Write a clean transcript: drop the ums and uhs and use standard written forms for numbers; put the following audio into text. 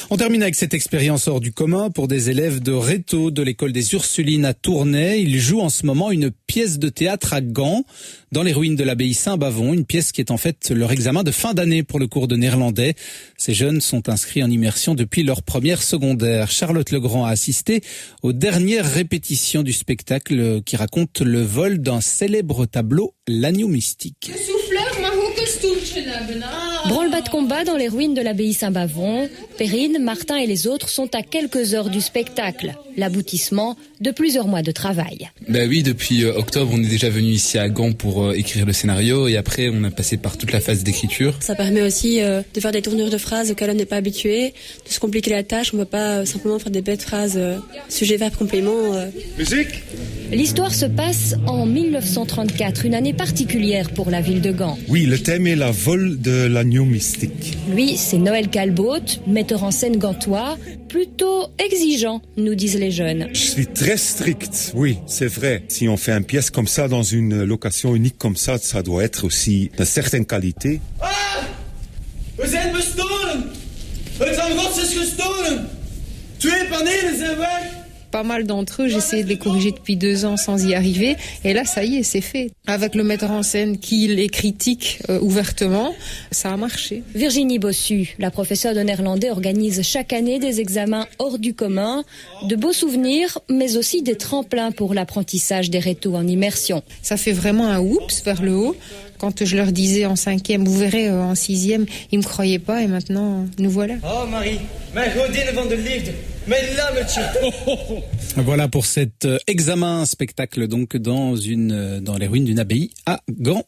On termine avec cette expérience hors du commun pour des élèves de Rétaux de l'école des Ursulines à Tournai. Ils jouent en ce moment une pièce de théâtre à Gand, dans les ruines de l'abbaye Saint-Bavon, une pièce qui est en fait leur examen de fin d'année pour le cours de néerlandais. Ces jeunes sont inscrits en immersion depuis leur première secondaire. Charlotte Legrand a assisté aux dernières répétitions du spectacle qui raconte le vol d'un célèbre tableau, l'agneau mystique. Branle-bas de combat dans les ruines de l'abbaye Saint-Bavon. Perrine, Martin et les autres sont à quelques heures du spectacle. L'aboutissement de plusieurs mois de travail. Oui, depuis octobre, on est déjà venu ici à Gand pour écrire le scénario et après on a passé par toute la phase d'écriture. Ça permet aussi de faire des tournures de phrases auxquelles on n'est pas habitué, de se compliquer la tâche. On ne peut pas simplement faire des bêtes phrases sujet, verbe, complément. Musique. L'histoire se passe en 1934, une année particulière pour la ville de Gand. Oui, le thème est la vol de l'agneau mystique. Lui, c'est Noël Calbaut, metteur en scène gantois, plutôt exigeant, nous disent les jeunes. Je suis très strict, oui, c'est vrai. Si on fait une pièce comme ça, dans une location unique comme ça doit être aussi de certaine qualité. Ah! We zijn bestolen! Het zijn rots is gestolen! 2 panelen zijn weg! Pas mal d'entre eux, j'ai essayé de les corriger depuis 2 ans sans y arriver. Et là, ça y est, c'est fait. Avec le metteur en scène qui les critique ouvertement, ça a marché. Virginie Bossu, la professeure de néerlandais, organise chaque année des examens hors du commun. De beaux souvenirs, mais aussi des tremplins pour l'apprentissage des Rétaux en immersion. Ça fait vraiment un oups vers le haut. Quand je leur disais en 5e, vous verrez en 6e, ils me croyaient pas et maintenant, nous voilà. Oh Marie, mijn godin van de liefde, mijn lammetje. Voilà pour cet examen spectacle donc dans les ruines d'une abbaye à Gand.